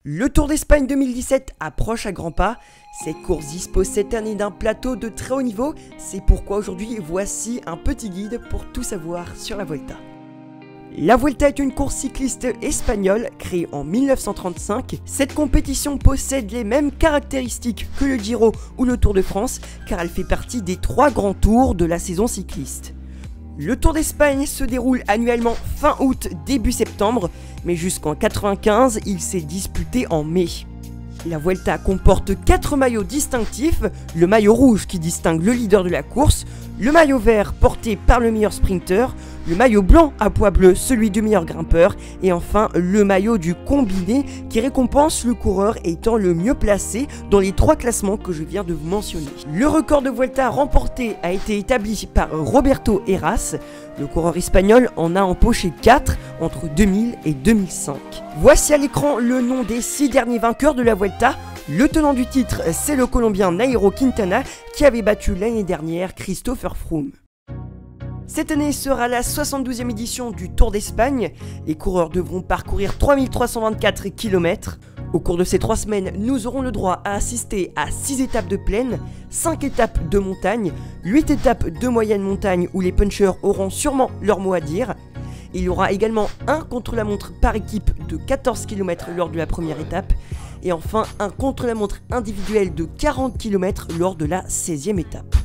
Le Tour d'Espagne 2017 approche à grands pas. Cette course dispose cette année d'un plateau de très haut niveau. C'est pourquoi aujourd'hui, voici un petit guide pour tout savoir sur la Vuelta. La Vuelta est une course cycliste espagnole créée en 1935. Cette compétition possède les mêmes caractéristiques que le Giro ou le Tour de France, car elle fait partie des 3 grands tours de la saison cycliste. Le Tour d'Espagne se déroule annuellement fin août, début septembre, mais jusqu'en 1995, il s'est disputé en mai. La Vuelta comporte 4 maillots distinctifs, le maillot rouge qui distingue le leader de la course, le maillot vert porté par le meilleur sprinter, le maillot blanc à pois bleu, celui du meilleur grimpeur, et enfin le maillot du combiné qui récompense le coureur étant le mieux placé dans les 3 classements que je viens de vous mentionner. Le record de Vuelta remporté a été établi par Roberto Heras. Le coureur espagnol en a empoché 4 entre 2000 et 2005. Voici à l'écran le nom des 6 derniers vainqueurs de la Vuelta. Le tenant du titre, c'est le Colombien Nairo Quintana qui avait battu l'année dernière Christopher Froome. Cette année sera la 72e édition du Tour d'Espagne. Les coureurs devront parcourir 3324 km. Au cours de ces 3 semaines, nous aurons le droit à assister à 6 étapes de plaine, 5 étapes de montagne, 8 étapes de moyenne montagne où les punchers auront sûrement leur mot à dire. Il y aura également un contre-la-montre par équipe de 14 km lors de la première étape. Et enfin un contre-la-montre individuel de 40 km lors de la 16e étape.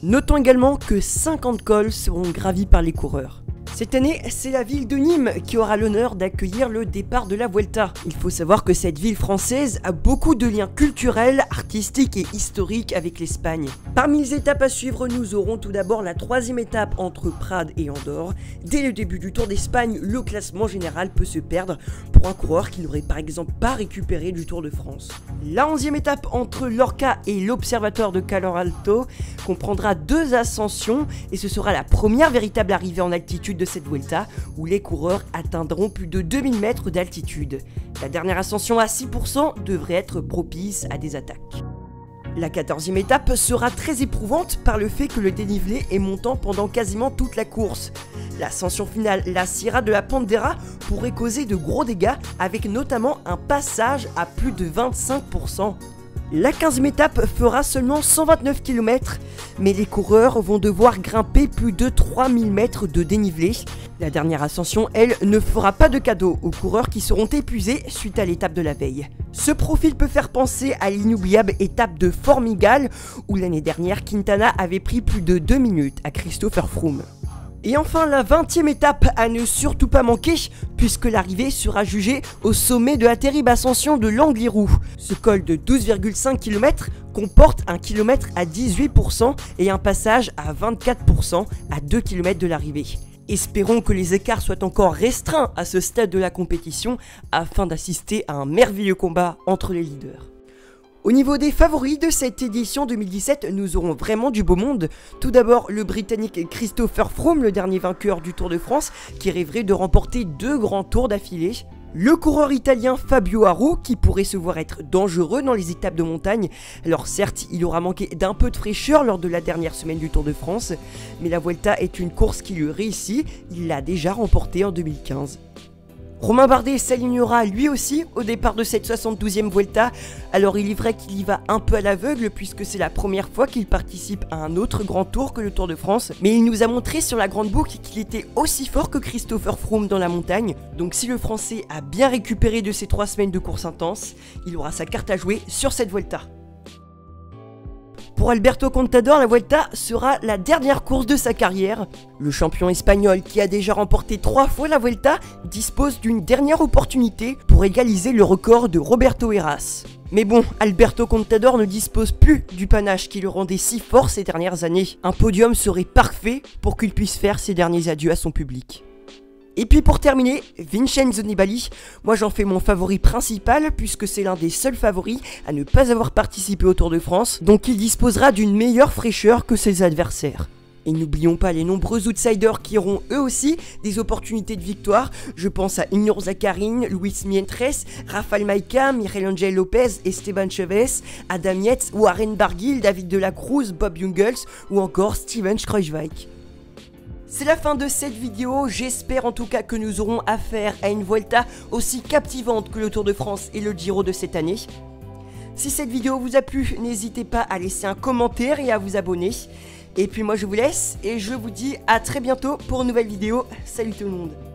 Notons également que 50 cols seront gravis par les coureurs. Cette année, c'est la ville de Nîmes qui aura l'honneur d'accueillir le départ de la Vuelta. Il faut savoir que cette ville française a beaucoup de liens culturels, artistiques et historiques avec l'Espagne. Parmi les étapes à suivre, nous aurons tout d'abord la 3e étape entre Prades et Andorre. Dès le début du Tour d'Espagne, le classement général peut se perdre pour un coureur qui n'aurait par exemple pas récupéré du Tour de France. La 11e étape entre Lorca et l'Observatoire de Calor Alto comprendra 2 ascensions et ce sera la première véritable arrivée en altitude de cette Vuelta où les coureurs atteindront plus de 2000 mètres d'altitude. La dernière ascension à 6% devrait être propice à des attaques. La 14e étape sera très éprouvante par le fait que le dénivelé est montant pendant quasiment toute la course. L'ascension finale, la Sierra de la Pantera, pourrait causer de gros dégâts avec notamment un passage à plus de 25%. La 15e étape fera seulement 129 km, mais les coureurs vont devoir grimper plus de 3000 mètres de dénivelé. La dernière ascension, elle, ne fera pas de cadeau aux coureurs qui seront épuisés suite à l'étape de la veille. Ce profil peut faire penser à l'inoubliable étape de Formigal, où l'année dernière Quintana avait pris plus de 2 minutes à Christopher Froome. Et enfin la 20e étape à ne surtout pas manquer, puisque l'arrivée sera jugée au sommet de la terrible ascension de l'Angliru. Ce col de 12,5 km comporte un kilomètre à 18% et un passage à 24% à 2 km de l'arrivée. Espérons que les écarts soient encore restreints à ce stade de la compétition afin d'assister à un merveilleux combat entre les leaders. Au niveau des favoris de cette édition 2017, nous aurons vraiment du beau monde. Tout d'abord, le Britannique Christopher Froome, le dernier vainqueur du Tour de France, qui rêverait de remporter 2 grands tours d'affilée. Le coureur italien Fabio Aru, qui pourrait se voir être dangereux dans les étapes de montagne. Alors certes, il aura manqué d'un peu de fraîcheur lors de la dernière semaine du Tour de France, mais la Vuelta est une course qui lui réussit, il l'a déjà remportée en 2015. Romain Bardet s'alignera lui aussi au départ de cette 72e Vuelta. Alors il est vrai qu'il y va un peu à l'aveugle puisque c'est la première fois qu'il participe à un autre grand tour que le Tour de France. Mais il nous a montré sur la grande boucle qu'il était aussi fort que Christopher Froome dans la montagne. Donc si le Français a bien récupéré de ses 3 semaines de course intense, il aura sa carte à jouer sur cette Vuelta. Pour Alberto Contador, la Vuelta sera la dernière course de sa carrière. Le champion espagnol qui a déjà remporté 3 fois la Vuelta dispose d'une dernière opportunité pour égaliser le record de Roberto Heras. Mais bon, Alberto Contador ne dispose plus du panache qui le rendait si fort ces dernières années. Un podium serait parfait pour qu'il puisse faire ses derniers adieux à son public. Et puis pour terminer, Vincenzo Nibali, moi j'en fais mon favori principal puisque c'est l'un des seuls favoris à ne pas avoir participé au Tour de France, donc il disposera d'une meilleure fraîcheur que ses adversaires. Et n'oublions pas les nombreux outsiders qui auront eux aussi des opportunités de victoire. Je pense à Ignor Zakarin, Luis Mientres, Rafael Maika, Miguel Angel Lopez, Esteban Chavez, Adam Yates, Warren Barguil, David de la Cruz, Bob Jungels ou encore Steven Kruijswijk. C'est la fin de cette vidéo, j'espère en tout cas que nous aurons affaire à une Vuelta aussi captivante que le Tour de France et le Giro de cette année. Si cette vidéo vous a plu, n'hésitez pas à laisser un commentaire et à vous abonner. Et puis moi je vous laisse et je vous dis à très bientôt pour une nouvelle vidéo. Salut tout le monde.